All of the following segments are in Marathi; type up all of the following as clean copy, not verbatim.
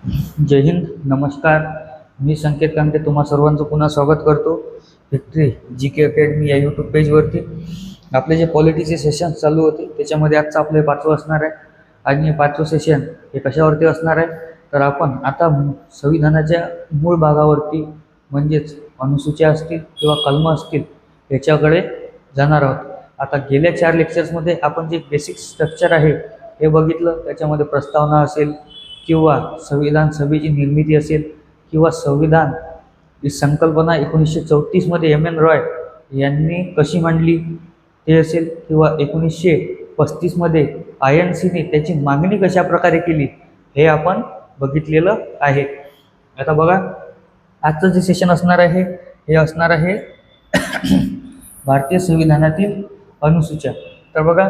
जय हिंद, नमस्कार. मी संकेत कांते तुम्हा सर्वांचं पुन्हा स्वागत करतो व्हिक्ट्री जी के अकॅडमी या यूट्यूब पेजवरती. आपले जे पॉलिटीचे सेशन्स चालू होते त्याच्यामध्ये आजचं आपलं हे 5वं असणार आहे. आणि हे 5वं सेशन हे कशावरती असणार आहे, तर आपण आता संविधानाच्या मूळ भागावरती म्हणजेच अनुसूच्या असतील किंवा कलमं असतील याच्याकडे जाणार आहोत. आता गेल्या 4 लेक्चर्समध्ये आपण जे बेसिक स्ट्रक्चर आहे हे बघितलं. त्याच्यामध्ये प्रस्तावना असेल किंवा संविधान सभेची निर्मिती असेल किंवा संविधान ही संकल्पना 1934मध्ये एम.एन. रॉय यांनी कशी मांडली ते असेल किंवा 1935मध्ये INCने त्याची मागणी कशा प्रकारे केली हे आपण बघितलेलं आहे. आता बघा, आजचं जे सेशन असणार आहे हे असणार आहे भारतीय संविधानातील अनुसूच्या. तर बघा,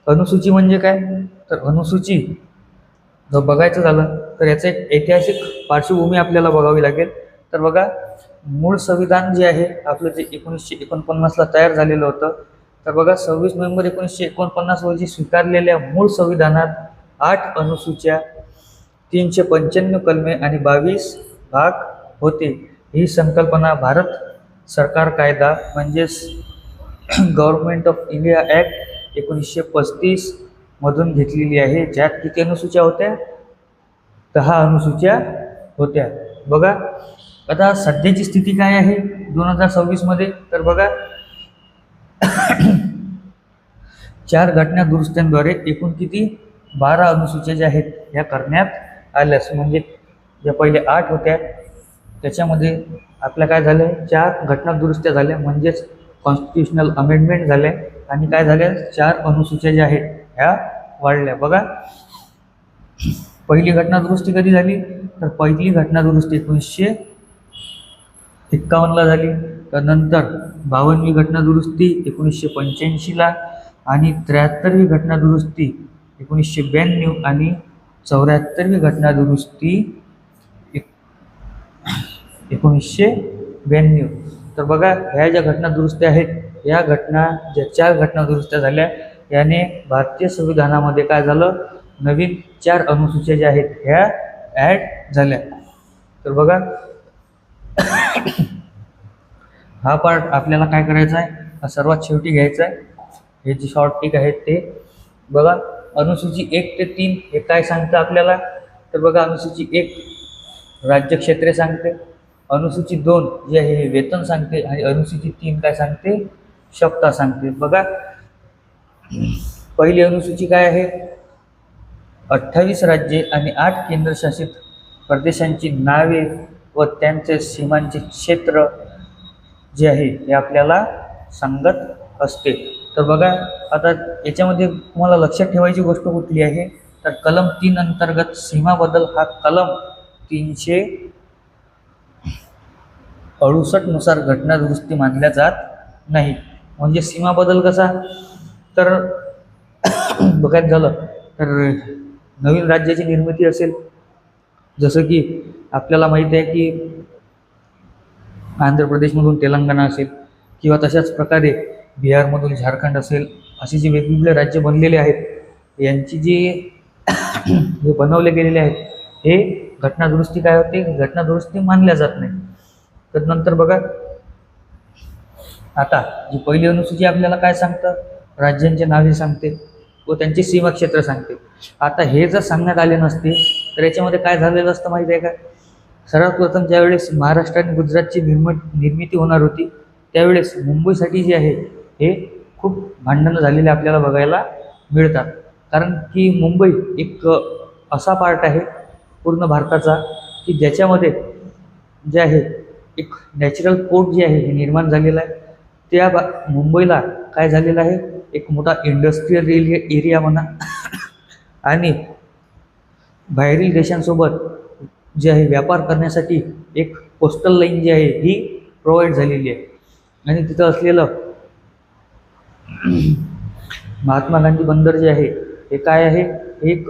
अनुसूची म्हणजे काय, तर अनुसूची जर बघायचं झालं तर याचं एक ऐतिहासिक पार्श्वभूमी आपल्याला बघावी लागेल. तर बघा, मूळ संविधान जे आहे आपलं जे 1949ला तयार झालेलं होतं, तर बघा 26 नोव्हेंबर 1949 रोजी स्वीकारलेल्या मूळ संविधानात 8 अनुसूच्या, 395 कलमे आणि 22 भाग होते. ही संकल्पना भारत सरकार कायदा म्हणजेच गव्हर्नमेंट ऑफ इंडिया ॲक्ट 1935 मधून घेतलेली आहे. ज्यात किती अनुसूच्या होत्या, 10 अनुसूच्या होत्या. बघा, आता सध्याची स्थिती काय आहे 2026मध्ये, तर बघा 4 घटना दुरुस्त्यांद्वारे एकूण किती 12 अनुसूच्या ज्या आहेत ह्या करण्यात आल्यास, म्हणजे ज्या पहिले 8 होत्या त्याच्यामध्ये आपल्या काय झालं, 4 घटना दुरुस्त्या झाल्या म्हणजेच कॉन्स्टिट्युशनल अमेंडमेंट झाल्या आणि काय झाल्या, 4 अनुसूच्या ज्या आहेत ह्या वाढल्या. बघा, पहिली घटना दुरुस्ती कधी झाली, तर पहिली घटना दुरुस्ती 1951ला झाली. त्यानंतर 52वी घटना दुरुस्ती 1985ला आणि 73वी घटना दुरुस्ती 1992 आणि 74वी घटना दुरुस्ती 1992. तर बघा, ह्या ज्या घटना दुरुस्त्या आहेत या ज्या 4 घटना दुरुस्त्या झाल्या याने भारतीय संविधानामध्ये काय झालं, नवीन 4 अनुसूच्या ज्या आहेत ह्या ॲड झाल्या. तर बघा, हा पार्ट आपल्याला काय करायचा आहे, हा सर्वात शेवटी घ्यायचा आहे. हे जे शॉर्ट टिक आहेत ते बघा. अनुसूची 1 ते 3 हे काय सांगतं आपल्याला, तर बघा अनुसूची 1 राज्यक्षेत्रे सांगते, अनुसूची 2 जी आहे हे वेतन सांगते आणि अनुसूची 3 काय सांगते, क्षमता सांगते. बघा, पहिली अनुसूची काय आहे, 28 राज्ये आणि 8 केंद्रशासित प्रदेशांची नावे व त्यांचे सीमांचे क्षेत्र जे आहे हे आपल्याला सांगत असते. तर बघा, आता याच्यामध्ये तुम्हाला लक्षात ठेवायची गोष्ट कुठली आहे, तर कलम 3 अंतर्गत सीमा बदल हा कलम 368 नुसार घटना दुरुस्ती मानल्या जात नाही. म्हणजे सीमा बदल कसा, तर बघायचं झालं तर नवीन राज्याची निर्मिती असेल, जसं की आपल्याला माहिती आहे की आंध्र प्रदेशमधून तेलंगणा असेल किंवा तशाच प्रकारे बिहारमधून झारखंड असेल, असे जे वेगवेगळे राज्य बनलेले आहेत यांची जी हे बनवले गेलेले आहेत हे घटना दुरुस्ती काय होते, घटना दुरुस्ती मानल्या जात नाही. तर नंतर बघा, आता जी पहिली अनुसूची आपल्याला काय सांगतं, राज्यांचे नावे सांगते व त्यांचे सीमा क्षेत्र सांगते. आता हे जर सांगण्यात आले नसते तर याच्यामध्ये काय झालेलं असतं माहिती आहे का, सर्वात प्रथम ज्यावेळेस महाराष्ट्र आणि गुजरातची निर्मिती होणार होती त्यावेळेस मुंबईसाठी जे आहे हे खूप भांडणं झालेले आपल्याला बघायला मिळतात. कारण की मुंबई एक असा पार्ट आहे पूर्ण भारताचा की ज्याच्यामध्ये जे आहे एक नॅचरल पोर्ट जे आहे हे निर्माण झालेलं आहे. त्या मुंबईला काय झालेलं आहे, एक मोठा इंडस्ट्रीयल एरिया म्हणा आणि बाहेरील देशांसोबत जे आहे व्यापार करण्यासाठी एक कोस्टल लाईन जी आहे ही प्रोव्हाइड झालेली आहे. आणि तिथं असलेलं महात्मा गांधी बंदर जे आहे हे काय आहे, एक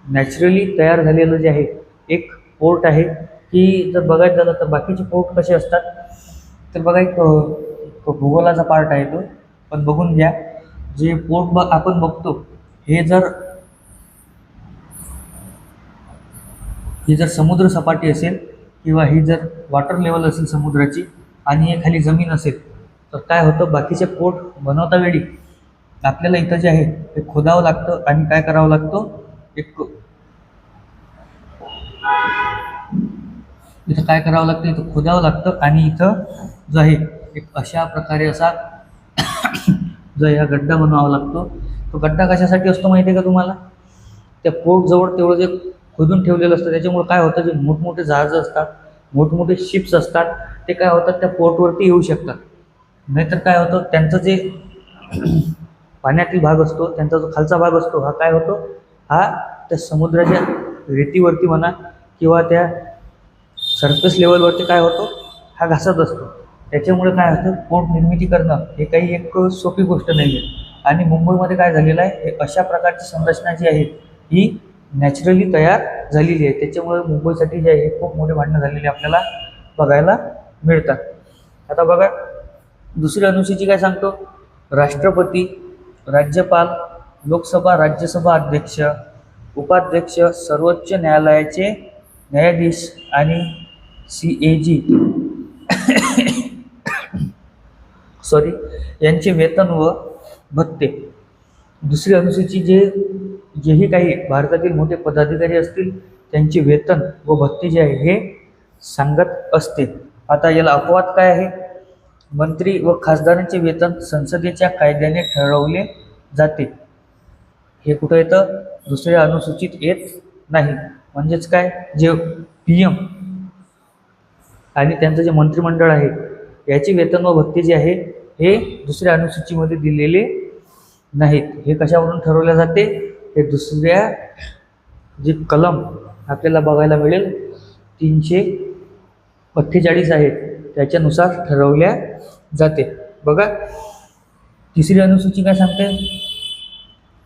नॅचरली तयार झालेलं जे आहे एक पोर्ट आहे. की जर बघायचं झालं तर बाकीचे पोर्ट कसे असतात, तर बघा एक भूगोलाचा पार्ट आहे तो, पण बघून घ्या जे पोर्ट आपण बघतो हे जर ही जर समुद्र सपाटी असेल किंवा ही जर वॉटर लेवल असेल समुद्राची आणि हे खाली जमीन असेल तर काय होतं, बाकीचे पोर्ट बनवता वेळी आपल्याला इथं जे आहे ते खोदावं लागतं आणि काय करावं लागतं, इथं काय करावं लागतं, इथं खोदावं लागतं आणि इथं जो आहे एक अशा प्रकारे असा जो ह्या गड्डा बनवावा लागतो. तो गड्डा कशासाठी असतो माहिती आहे का तुम्हाला? त्या पोर्टजवळ तेवढं जे खोदून ठेवलेलं असतं त्याच्यामुळे काय होतं, जे मोठमोठे जहाजं असतात, मोठमोठे शिप्स असतात, ते काय होतात त्या पोर्टवरती येऊ शकतात. नाहीतर काय होतं, त्यांचं जे पाण्यातील भाग असतो, त्यांचा जो खालचा भाग असतो हा काय होतो, हा त्या समुद्राच्या रेतीवरती म्हणा किंवा त्या सरफेस लेवलवरती काय होतो, हा घासत असतो. त्याच्यामुळे काय होतं, पोर्ट निर्मिती करणं हे काही एक सोपी गोष्ट नाही आहे. आणि मुंबईमध्ये काय झालेलं आहे, हे अशा प्रकारची संरचना जी आहे ही नॅचरली तयार झालेली आहे. त्याच्यामुळे मुंबईसाठी जे आहे खूप मोठे भांडणं झालेले आपल्याला बघायला मिळतात. आता बघा दुसरी अनुसूची काय सांगतो, राष्ट्रपती, राज्यपाल, लोकसभा राज्यसभा अध्यक्ष, उपाध्यक्ष, सर्वोच्च न्यायालयाचे न्यायाधीश आणि CAG यांचे वेतन व भत्ते. दुसरी अनुसूची जेही काही भारतातील मोठे पदाधिकारी असतील त्यांचे वेतन व भत्ते जे आहे हे सांगत असते. आता याला अपवाद काय आहे, मंत्री व खासदारांचे वेतन संसदेच्या कायद्याने ठरवले जाते. हे कुठं येतं, दुसऱ्या अनुसूचित येत नाही. म्हणजेच काय, जे PM आणि त्यांचं जे मंत्रिमंडळ आहे याचे वेतन व भत्ते जे आहे हे दुसऱ्या अनुसूचीमध्ये दिलेले नाहीत. हे कशावरून ठरवले जाते, हे दुसऱ्या जे कलम आपल्याला बघायला मिळेल 348 आहेत त्याच्यानुसार ठरवल्या जाते. बघा तिसरी अनुसूची काय सांगते,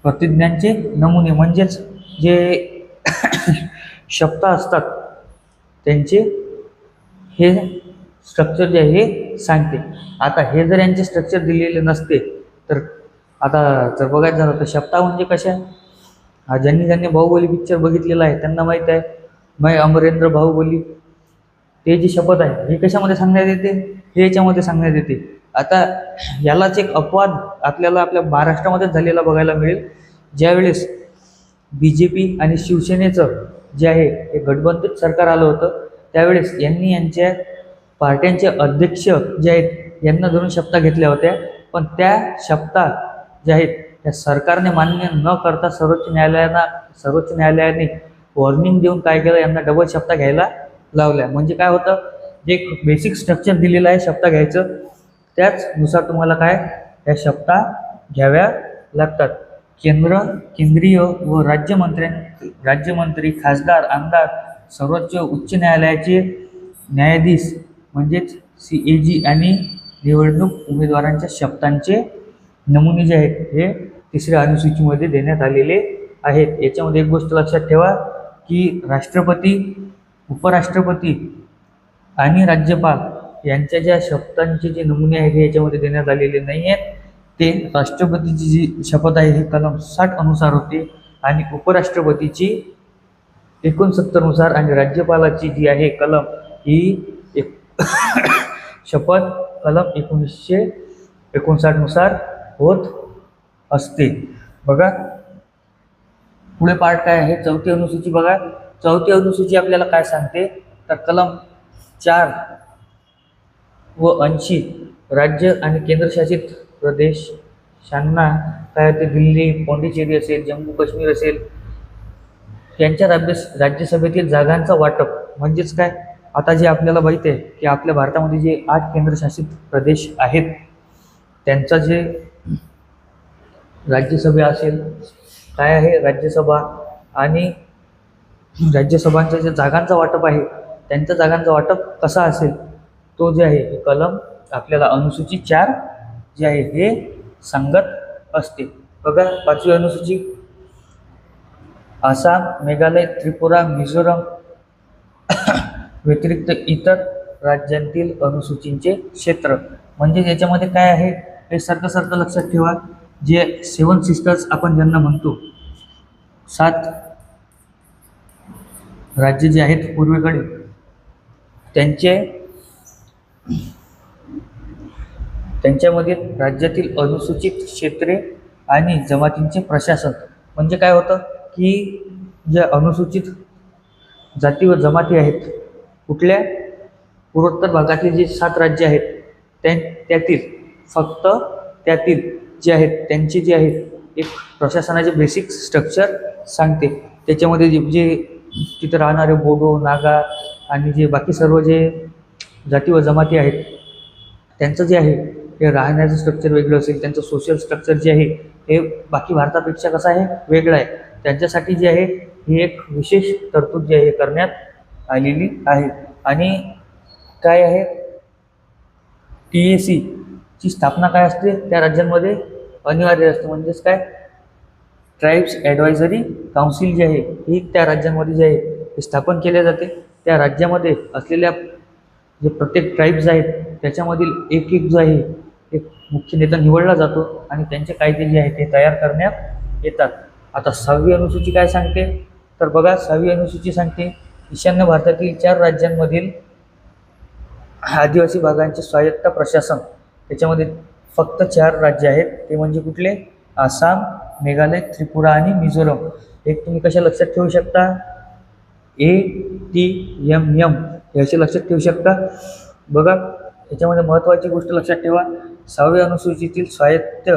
प्रतिज्ञांचे नमुने म्हणजेच जे शब्द असतात त्यांचे हे स्ट्रक्चर जे आहे हे सांगते. आता हे जर यांचे स्ट्रक्चर दिलेले नसते तर आता जर बघायचं झालं तर शब्द म्हणजे कशा, ज्यांनी बाहुबली पिक्चर बघितलेला आहे त्यांना माहीत आहे, मैं अमरेंद्र बाहुबली, ते जे शपथ आहे हे कशामध्ये सांगण्यात येते, हे याच्यामध्ये सांगण्यात येते. आता यालाच एक अपवाद आपल्याला आपल्या महाराष्ट्रामध्येच झालेला बघायला मिळेल. ज्यावेळेस BJP आणि शिवसेनेचं जे आहे हे गठबंधित सरकार आलं होतं त्यावेळेस यांनी यांच्या पार्ट्यांचे अध्यक्ष जे आहेत यांना धरून शपथा घेतल्या होत्या. पण त्या शपथा ज्या आहेत त्या सरकारने मान्य न करता सर्वोच्च न्यायालयाने वॉर्निंग देऊन काय केलं, यांना डबल शपथा घ्यायला लावल्या. म्हणजे काय होतं, जे बेसिक स्ट्रक्चर दिलेलं आहे शपथा घ्यायचं त्याचनुसार तुम्हाला काय या शपथा घ्याव्या लागतात. केंद्रीय व राज्यमंत्री, खासदार, आमदार, सर्वोच्च उच्च न्यायालयाचे न्यायाधीश म्हणजेच CAG आणि निवडणूक उमेदवारांच्या शपथांचे नमुने जे आहेत हे तिसऱ्या अनुसूचीमध्ये देण्यात आलेले आहेत. याच्यामध्ये एक गोष्ट लक्षात ठेवा की राष्ट्रपती, उपराष्ट्रपती आणि राज्यपाल यांच्या ज्या शपथांचे जे नमुने आहेत हे याच्यामध्ये देण्यात आलेले नाही आहेत. ते राष्ट्रपतीची जी शपथ आहे ही कलम 60 अनुसार होते आणि उपराष्ट्रपतीची 69 नुसार आणि राज्यपालाची जी आहे कलम ही शपथ कलम 1959 नुसार होत असते. बघा पुढे पार्ट काय आहे, चौथी अनुसूची. बघा चौथी अनुसूची आपल्याला काय सांगते तर कलम 4 व 80 राज्य आणि केंद्रशासित प्रदेशांना काय ते दिल्ली, पाँडिचेरी असेल, जम्मू काश्मीर असेल यांच्या राज्यसभेतील जागांचं वाटप. म्हणजेच काय, आता जे आपल्याला माहिती आहे की आपल्या भारतामध्ये जे 8 केंद्रशासित प्रदेश आहेत त्यांचा जे राज्यसभा असेल काय आहे, राज्यसभा आणि राज्यसभांच्या जे जागांचं वाटप आहे त्यांच्या जागांचं वाटप कसा असेल तो जे आहे हे कलम आपल्याला अनुसूची 4 जी आहे हे सांगत असते. बघा पाचवी अनुसूची, आसाम, मेघालय, त्रिपुरा, मिझोरम व्यतिरिक्त इतर राज्यांतील अनुसूचींचे क्षेत्र. म्हणजे याच्यामध्ये काय आहे हे सारखं लक्षात ठेवा. जे 7 सिस्टर्स आपण ज्यांना म्हणतो, 7 राज्य जे आहेत पूर्वेकडे त्यांच्यामध्ये राज्यातील अनुसूचित क्षेत्रे आणि जमातींचे प्रशासन. म्हणजे काय होतं की ज्या अनुसूचित जाती व जमाती आहेत कुठल्या पूर्वोत्तर भागातील जे 7 राज्य आहेत त्यातील फक्त त्यातील जे आहेत त्यांचे जे आहेत एक प्रशासनाचे बेसिक स्ट्रक्चर सांगते. त्याच्यामध्ये जे तिथं राहणारे बोडो, नागा आणि जे बाकी सर्व जे जाती व जमाती आहेत त्यांचं जे आहे हे राहण्याचं स्ट्रक्चर वेगळं असेल, त्यांचं सोशल स्ट्रक्चर जे आहे हे बाकी भारतापेक्षा कसं आहे वेगळं आहे. त्यांच्यासाठी जे आहे ही एक विशेष तरतूद जी आहे करण्यात आलेली आहे. आणि काय आहे TAC ची स्थापना काय असते त्या राज्यांमध्ये अनिवार्य असते. म्हणजेच काय ट्राईब्स ॲडवायझरी काउन्सिल जे आहे ही त्या राज्यांमध्ये जे आहे हे स्थापन केले जाते. त्या राज्यामध्ये असलेल्या जे प्रत्येक ट्राईब्स आहेत त्याच्यामधील एक जो आहे एक मुख्य नेता निवडला जातो आणि त्यांचे कायदे जे आहेत ते तयार करण्यात येतात. आता 6वी अनुसूची काय सांगते तर बघा 6वी अनुसूची सांगते ईशान्य भारतातील 4 राज्यांमधील आदिवासी भागांचे स्वायत्त प्रशासन. त्याच्यामध्ये फक्त 4 राज्य आहेत ते म्हणजे कुठले आसाम, मेघालय, त्रिपुरा आणि मिझोरम. एक तुम्ही कशा लक्षात ठेवू शकता ATMM हे असे लक्षात ठेवू शकता. बघा याच्यामध्ये महत्त्वाची गोष्ट लक्षात ठेवा 6वी अनुसूचीतील स्वायत्त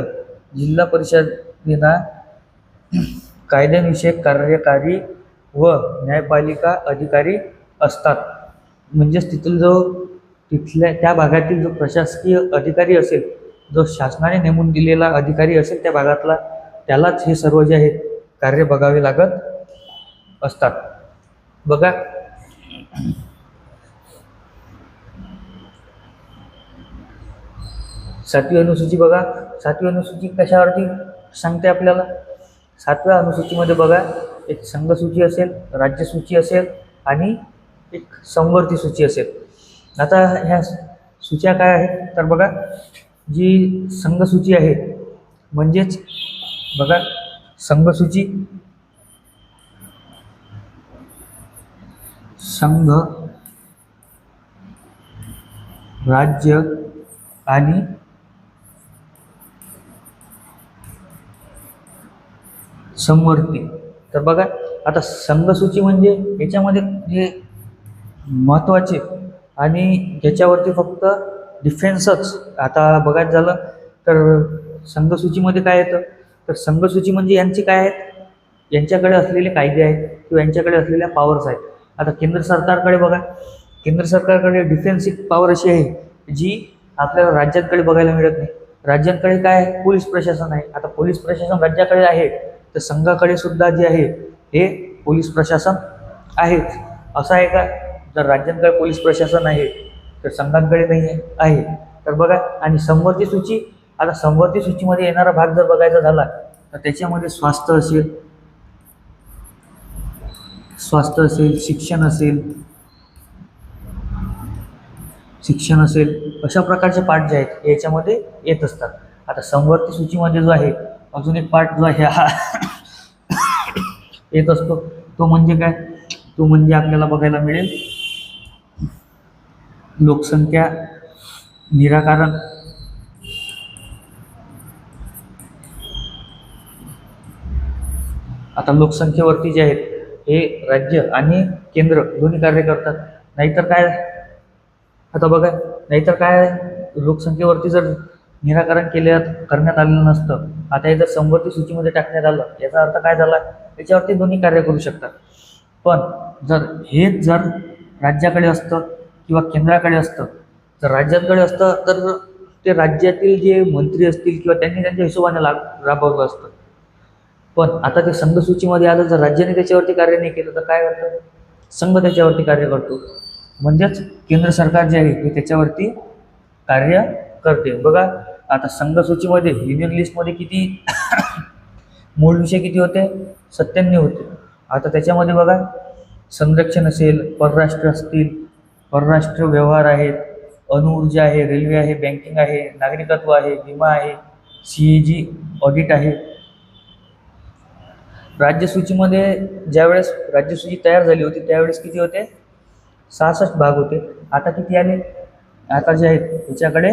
जिल्हा परिषदेना कायद्यांविषयक कार्यकारी व न्यायपालिका अधिकारी असतात. म्हणजेच तिथल्या त्या भागातील जो प्रशासकीय अधिकारी असेल, जो शासनाने नेमून दिलेला अधिकारी असेल त्या भागातला, त्यालाच हे सर्व जे आहे कार्य बघावे लागत असतात. बघा 7वी अनुसूची बघा 7वी अनुसूची कशावरती सांगते आपल्याला. 7व्या अनुसूचीमध्ये बघा एक संघसूची असेल, राज्यसूची असेल आणि एक संवर्ती सूची असेल. आता ह्या सूच्या काय आहेत तर बघा जी संघसूची आहे म्हणजेच बघा संघसूची संघ, राज्य आणि संवर्ती. तर बघा आता संघसूची म्हणजे याच्यामध्ये जे महत्त्वाचे आणि याच्यावरती फक्त डिफेन्सच आता बघायचं झालं तर संघसूचीमध्ये काय येतं तर संघसूची म्हणजे यांची काय आहेत यांच्याकडे असलेले कायदे आहेत किंवा यांच्याकडे असलेल्या पॉवर्स आहेत. आता केंद्र सरकारकडे बघा केंद्र सरकारकडे डिफेन्सिव पॉवर अशी आहे जी आपल्याला राज्यांकडे बघायला मिळत नाही. राज्यांकडे काय आहे पोलीस प्रशासन आहे. आता पोलीस प्रशासन राज्याकडे आहे तर संघाकडे सुद्धा जे आहे हे पोलीस प्रशासन आहेच. असं आहे का जर राज्यांकडे पोलीस प्रशासन आहे तर संघांकडे नाही आहे तर बघा. आणि संवर्ती सूची आता संवर्ती सूचीमध्ये येणारा भाग जर बघायचा झाला तर त्याच्यामध्ये स्वास्थ्य असेल, शिक्षण असेल अशा प्रकारचे पार्ट जे आहेत याच्यामध्ये येत असतात. आता संवर्ती सूचीमध्ये जो आहे अजून एक पार्ट जो आहे हा येत असतो तो म्हणजे काय तो म्हणजे आपल्याला बघायला मिळेल लोकसंख्या निराकरण. आता लोकसंख्येवरती जे आहेत हे राज्य आणि केंद्र दोन्ही कार्य करतात. नाहीतर काय आता बघा नाहीतर काय लोकसंख्येवरती जर निराकरण करण्यात आलेलं नसतं. आता हे जर संवर्ती सूचीमध्ये टाकण्यात आलं याचा अर्थ काय झाला त्याच्यावरती दोन्ही कार्य करू शकतात. पण जर राज्याकडे असतं किंवा केंद्राकडे असतं जर राज्यांकडे असतं तर ते राज्यातील जे मंत्री असतील किंवा त्यांनी त्यांच्या हिशोबाने राबवलं असतं. पण आता ते संघसूचीमध्ये आलं जर राज्याने त्याच्यावरती कार्य नाही केलं तर काय करतं संघ त्याच्यावरती कार्य करतो. म्हणजेच केंद्र सरकार जे आहे ते त्याच्यावरती कार्य करते. बघा आता संघसूचीमध्ये युनियन लिस्टमध्ये किती मूळ विषय किती होते 97 होते. आता त्याच्यामध्ये बघा संरक्षण असेल, परराष्ट्र असतील, परराष्ट्र व्यवहार आहेत, अणुऊर्जा आहे, रेल्वे आहे, बँकिंग आहे, नागरिकत्व आहे, विमा आहे, CAG ऑडिट आहे. राज्यसूचीमध्ये ज्यावेळेस राज्यसूची तयार झाली होती त्यावेळेस किती होते? 66 भाग होते. आता किती आले? आता जे आहेत त्याच्याकडे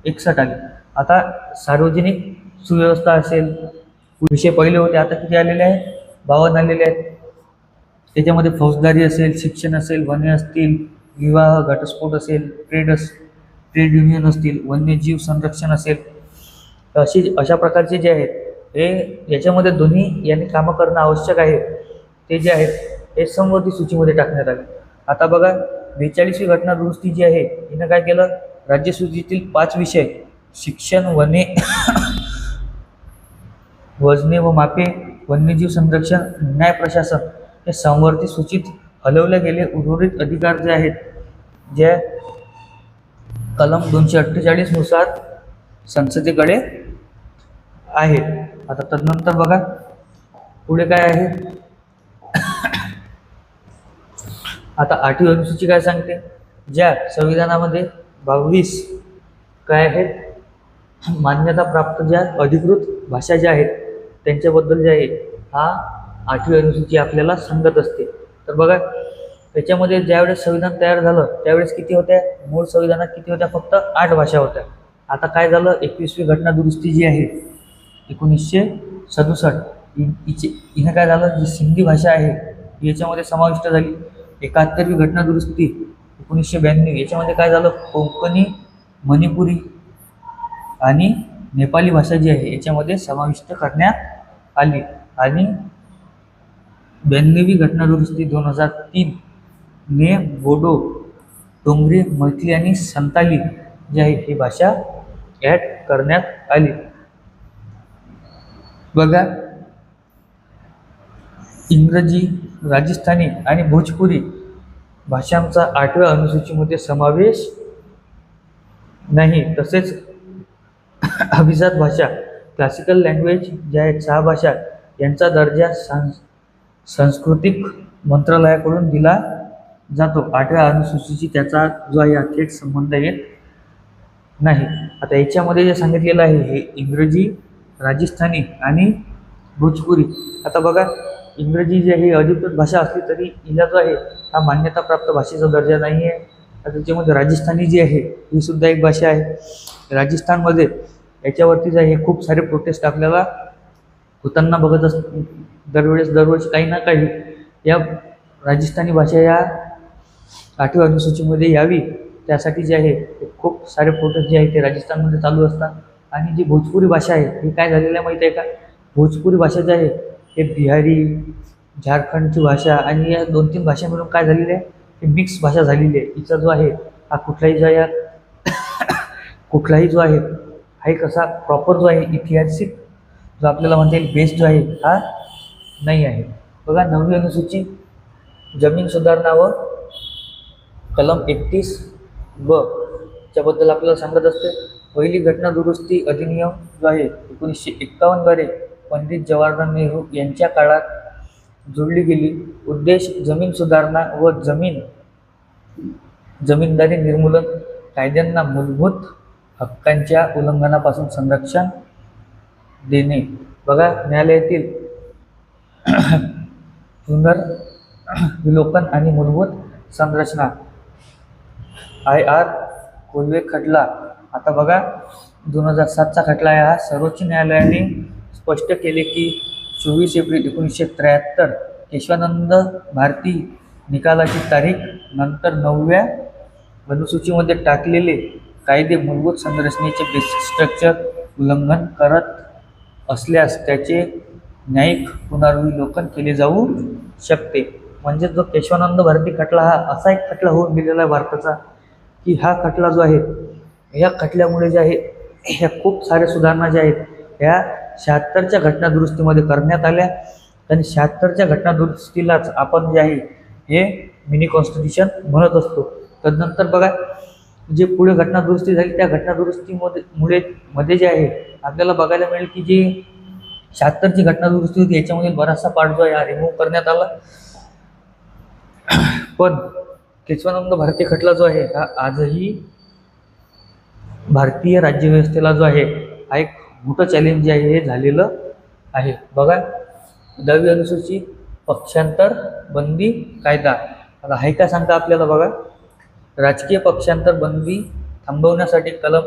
61 आले. आता सार्वजनिक सुव्यवस्था असेल, विषय पहिले होते, आता किती आलेले आहेत? 52 आलेले आहेत. त्याच्यामध्ये फौजदारी असेल, शिक्षण असेल, वने असतील, विवाह, घटस्फोट असेल, ट्रेड युनियन असतील, वन्यजीव संरक्षण असेल, अशा प्रकारचे जे आहेत हे याच्यामध्ये दोन्ही यांनी कामं करणं आवश्यक आहे ते जे आहेत हे समवर्ती सूचीमध्ये टाकण्यात आले. आता बघा 42वी घटना दुरुस्ती जी आहे हिनं काय केलं? राज्यसूचीतील 5 विषय शिक्षण, वने वजने व मापे, वन्यजीव संरक्षण, न्याय प्रशासन हे समवर्ती सूचीत हलवले गेले. उर्वरित अधिकार जे आहेत जे कलम 248 नुसार संसदेकडे आहे. आता तदनंतर बघा पुढे काय आहे? आता 8वी अनुसूची काय सांगते? ज्या संविधानामध्ये 22 काय आहेत? मान्यता प्राप्त ज्या अधिकृत भाषा ज्या आहेत त्यांच्याबद्दल जे आहे हा 8वी अनुसूची आपल्याला सांगत असते. तर बघा त्याच्यामध्ये ज्यावेळेस संविधान तयार झालं त्यावेळेस किती होत्या? मूळ संविधानात किती होत्या? फक्त 8 भाषा होत्या. आता काय झालं? 21वी घटना दुरुस्ती जी आहे 1967 हिनं काय झालं? जी सिंधी भाषा आहे याच्यामध्ये समाविष्ट झाली. 71वी घटना दुरुस्ती 1992 याच्यामध्ये काय झालं? कोकणी, मणिपुरी आणि नेपाली भाषा जी आहे याच्यामध्ये समाविष्ट करण्यात आली. आणि 92वी घटना दुरुस्ती 2003 ने बोडो, डोंगरी, मैथिली आणि संताली जी आहे ही भाषा ॲड करण्यात आली. बघा इंग्रजी, राजस्थानी आणि भोजपुरी भाषांचा 8व्या अनुसूचीमध्ये समावेश नाही. तसेच अभिजात भाषा, क्लासिकल लँग्वेज ज्या आहेत 6 भाषा यांचा दर्जा सांस्कृतिक मंत्रालयाकडून दिला जातो. 8व्या अनुसूचीची त्याचा जो आहे थेट संबंध येत नाही. आता याच्यामध्ये जे सांगितलेलं आहे हे इंग्रजी, राजस्थानी आणि भोजपुरी. आता बघा इंग्रजी जी आहे अधिकृत भाषा असली तरी हिला जो आहे हा मान्यताप्राप्त भाषेचा दर्जा नाही आहे. आता त्याच्यामध्ये राजस्थानी जी आहे ही सुद्धा एक भाषा आहे. राजस्थानमध्ये याच्यावरती जे आहे खूप सारे प्रोटेस्ट आपल्याला होताना बघत दरवर्षी काही ना काही या राजस्थानी भाषा या 8व्या अनुसूचीमध्ये यावी त्यासाठी जे आहे खूप सारे प्रोटेस्ट जे आहे ते राजस्थानमध्ये चालू असतात. आणि जी भोजपुरी भाषा आहे ही काय झालेलं आहे माहीत आहे का? भोजपुरी भाषा जी आहे हे बिहारी, झारखंडची भाषा आणि या 2-3 भाषा मिळून काय झालेली आहे ही मिक्स भाषा झालेली आहे. हिचा जो आहे हा कुठलाही जो आहे हा एक असा प्रॉपर जो आहे ऐतिहासिक जो आपल्याला म्हणता येईल बेस जो आहे हा नाही आहे. बघा 9वी अनुसूची जमीन सुधारणा व कलम 31(ब) च्याबद्दल आपल्याला सांगत असते. पहिली घटना दुरुस्ती अधिनियम जो आहे 1951 द्वारे पंडित जवाहरलाल नेहरू यांच्या काळात जोडली गेली. उद्देश जमीन सुधारणा व जमीनदारी निर्मूलन, कायद्यांना मूलभूत हक्कांच्या उल्लंघनापासून संरक्षण देणे. बघा न्यायालयातील पुनर्विलोकन आणि मूलभूत संरचना IR कोल्हे खटला. आता बघा 2007चा खटला आहे हा. सर्वोच्च न्यायालयाने स्पष्ट केले की 24 एप्रिल 1973 केशवानंद भारती निकालाची तारीख नंतर 9व्या अनुसूचीमध्ये टाकलेले कायदे मूलभूत संरचनेचे बेसिक स्ट्रक्चर उल्लंघन करत असल्यास त्याचे न्यायिक पुनर्विलोकन केले जाऊ शकते. म्हणजे जो केशवानंद भारती खटला हा असा एक खटला होऊन गेलेला आहे भारताचा की हा खटला जो आहे या खटल्यामुळे जे आहे ह्या खूप साऱ्या सुधारणा ज्या आहेत ह्या 76च्या घटना दुरुस्तीमध्ये करण्यात आल्या. आणि 76च्या घटना दुरुस्तीलाच आपण जे आहे हे मिनी कॉन्स्टिट्यूशन म्हणत असतो. तदनंतर बघा जे पुढे घटना दुरुस्ती झाली त्या घटना दुरुस्तीमध्ये जे आहे आपल्याला बघायला मिळेल की जी 76ची घटना दुरुस्ती होती याच्यामध्ये बराचसा पार्ट जो आहे हा रिमूव्ह करण्यात आला. पण केशवानंद भारती खटला जो आहे हा आजही भारतीय राज्यव्यवस्थेला जो आहे हा एक मोठं चॅलेंज जे आहे हे झालेलं आहे. बघा 10वी अनुसूची पक्षांतर बंदी कायदा. आता हाय काय सांगता आपल्याला बघा. राजकीय पक्षांतर बंदी थांबवण्यासाठी कलम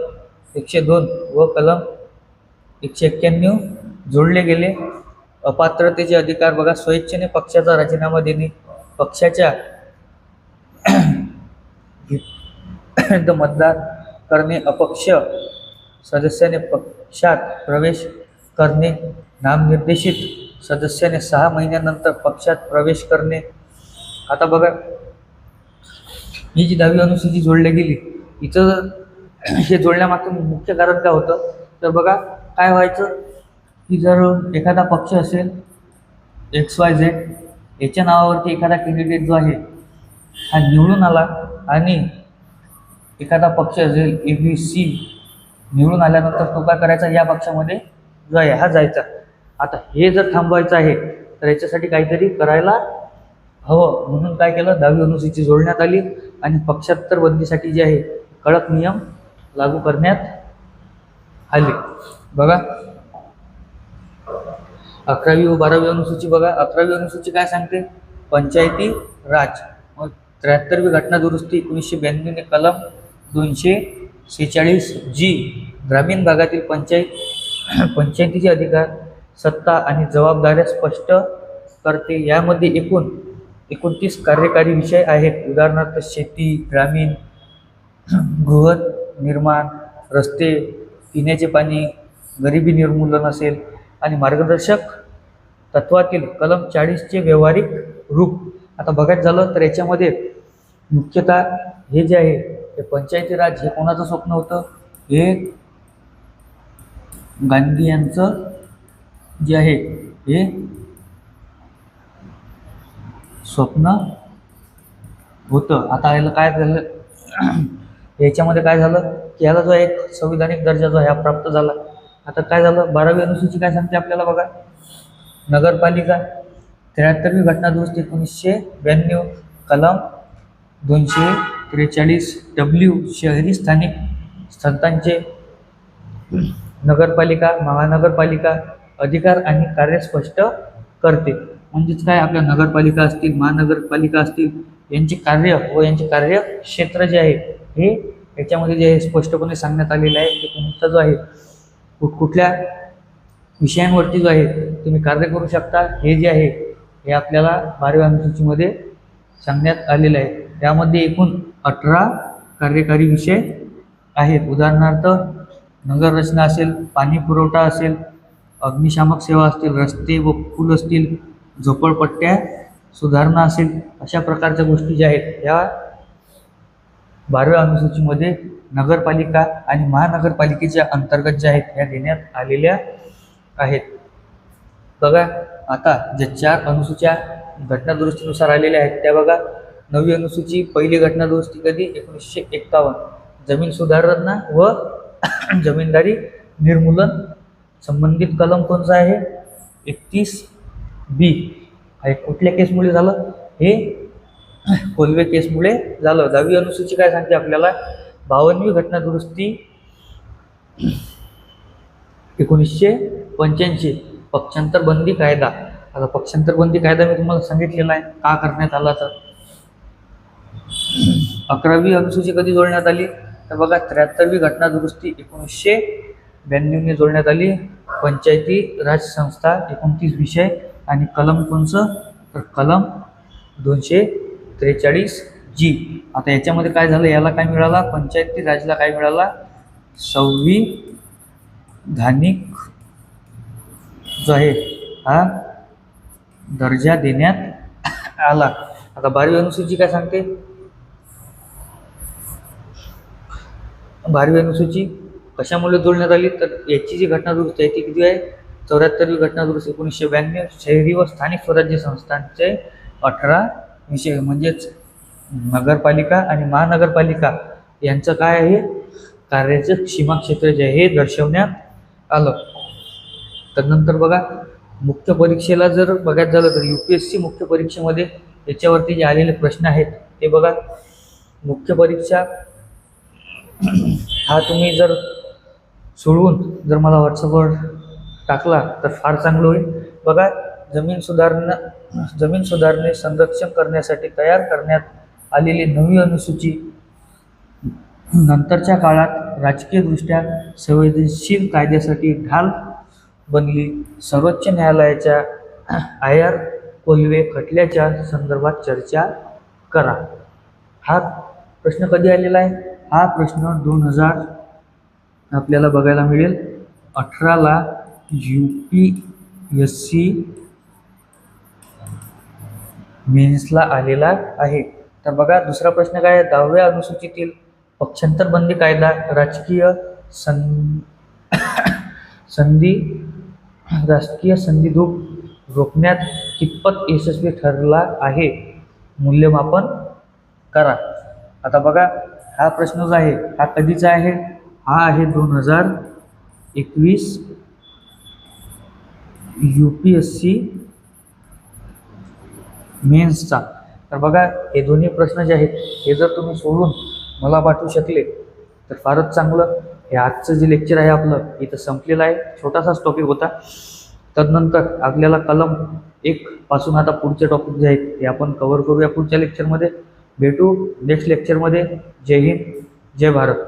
102 व कलम 191 जोडले गेले. अपात्रतेचे अधिकार बघा. स्वेच्छेने पक्षाचा राजीनामा देणे, पक्षाच्या मतदान करणे, अपक्ष सदस्याने पक्षात प्रवेश करणे, नामनिर्देशित सदस्याने 6 महिन्यानंतर पक्षात प्रवेश करणे. आता बघा, ही जी 10वी अनुसूची जोडली गेली, इथं हे जोडण्यामागचं मुख्य कारण काय होतं तर बघा, काय व्हायचं की जर एखादा पक्ष असेल XYZ, याच्या नावावरती एखादा कॅन्डिडेट जो आहे हा निवडून आला आणि एखादा पक्ष असेल ABC निवडून आल्यानंतर तो काय करायचा, या पक्षामध्ये जो आहे हा जायचा. आता हे जर थांबवायचं आहे तर याच्यासाठी काहीतरी करायला हवं, म्हणून काय केलं, 10वी अनुसूची जोडण्यात आली आणि पक्षांतर बंदीसाठी जे आहे कडक नियम लागू करण्यात आले. बघा 11वी व 12वी अनुसूची बघा. 11वी अनुसूची काय सांगते, पंचायती राज. मग 73वी घटना दुरुस्ती 1992 ने कलम 246G ग्रामीण भागातील पंचायतीचे अधिकार, सत्ता आणि जबाबदाऱ्या स्पष्ट करते. यामध्ये 29 कार्यकारी विषय आहेत. उदाहरणार्थ शेती, ग्रामीण, गृहनिर्माण, रस्ते, पिण्याचे पाणी, गरिबी निर्मूलन असेल आणि मार्गदर्शक तत्वातील कलम 40चे व्यावहारिक रूप. आता बघायचं झालं तर याच्यामध्ये मुख्यतः हे जे आहे हे पंचायती राज हे कोणाचं स्वप्न होतं, हे गांधी यांचं जे आहे हे स्वप्न होतं. आता याला काय झालं, याच्यामध्ये काय झालं की याला जो एक संविधानिक दर्जा जो आहे हा प्राप्त झाला. आता काय झालं, 12वी अनुसूची काय सांगते आपल्याला बघा. नगरपालिका 73वी घटना दुरुस्ती 1992 कलम 243W शहरी स्थानिक संस्थांचे नगरपालिका, महानगरपालिका अधिकार आणि कार्य स्पष्ट करते. म्हणजेच काय, आपल्या नगरपालिका असतील, महानगरपालिका असतील, यांचे कार्य व यांचे कार्यक्षेत्र जे आहे हे याच्यामध्ये जे आहे स्पष्टपणे सांगण्यात आलेलं आहे की तुमचा जो आहे कुठल्या विषयांवरती जो आहे तुम्ही कार्य करू शकता, हे जे आहे हे आपल्याला 12व्या अनुसूचीमध्ये सांगण्यात आलेलं आहे. त्यामध्ये एकूण 18 कार्यकारी विषय आहेत. उदाहरणार्थ नगररचना असेल, पाणी पुरवठा असेल, अग्निशामक सेवा असतील, रस्ते व पूल असतील, झोपडपट्ट्या सुधारणा असेल, अशा प्रकारच्या गोष्टी ज्या आहेत ह्या 12व्या अनुसूचीमध्ये नगरपालिका आणि महानगरपालिकेच्या अंतर्गत ज्या आहेत ह्या देण्यात आलेल्या आहेत. बघा, आता ज्या 4 अनुसूच्या घटना दुरुस्तीनुसार आलेल्या आहेत त्या बघा. 9वी अनुसूची पहिली घटना दुरुस्ती कधी, 1951 जमीन सुधारणा व जमीनदारी निर्मूलन. संबंधित कलम कोणचा आहे, 31B. हे कुठल्या केसमुळे झालं, हे कोल्हे केसमुळे झालं. 10वी अनुसूची काय सांगते आपल्याला, 52वी घटना दुरुस्ती 1985 पक्षांतर बंदी कायदा. आता पक्षांतर बंदी कायदा मी तुम्हाला सांगितलेला आहे का करण्यात आला. तर 11वी अनुसूची कधी जोडण्यात आली तर बघा, 73वी घटना दुरुस्ती 1992 ने जोडण्यात आली. पंचायती राज संस्था 29 विषय आणि कलम कोणचं तर कलम 243G. आता याच्यामध्ये काय झालं, याला काय मिळाला, पंचायती राजला काय मिळाला, संविधानिक जो आहे हा दर्जा देण्यात आला. आता 12वी अनुसूची काय सांगते, 12वी अनुसूची कशामुळे जोडण्यात आली तर याची जी घटना दुरुस्ती आहे ती किती आहे, 74वी घटना दुरुस्ती 1992 शहरी व स्थानिक स्वराज्य संस्थांचे 18 विषय. म्हणजेच नगरपालिका आणि महानगरपालिका यांचं काय आहे, कार्याचं सीमाक्षेत्र जे आहे हे दर्शवण्यात आलं. त्यानंतर बघा, मुख्य परीक्षेला जर बघायचं झालं तर UPSC मुख्य परीक्षेमध्ये याच्यावरती जे आलेले प्रश्न आहेत ते बघा. मुख्य परीक्षा हा तुम्ही जर सोडवून जर मला व्हॉट्सअपवर टाकला तर फार चांगलं होईल. बघा, जमीन सुधारणे संरक्षण करण्यासाठी तयार करण्यात आलेली नवी अनुसूची नंतरच्या काळात राजकीयदृष्ट्या संवेदनशील कायद्यासाठी ढाल बनली. सर्वोच्च न्यायालयाच्या आयर कोल्हे खटल्याच्या संदर्भात चर्चा करा. हा प्रश्न कधी आलेला आहे? हा प्रश्न 2000 आपल्याला बघायला मिळेल 18ला UPSC मेन्सला आलेला आहे. तर बघा दुसरा प्रश्न काय आहे? 10व्या अनुसूचीतील पक्षांतर बंदी कायदा राजकीय संधिधूक रोखण्यात कितपत यशस्वी ठरला आहे? मूल्यमापन करा. आता बघा हा प्रश्न जो आहे हा कधीचा आहे? हा आहे 2021 UPSC मेन्सचा. तर बघा हे दोन्ही प्रश्न जे आहेत हे जर तुम्ही सोडून मला पाठवू शकले तर फारच चांगलं. हे आजचं जे लेक्चर आहे आपलं इथं संपलेलं आहे. छोटासाच टॉपिक होता. तदनंतर आपल्याला कलम 1 पासून आता पुढचे टॉपिक जे आहेत ते आपण कव्हर करूया पुढच्या लेक्चरमध्ये. भेटू नेक्स्ट लेक्चरमध्ये. जय हिंद, जय भारत.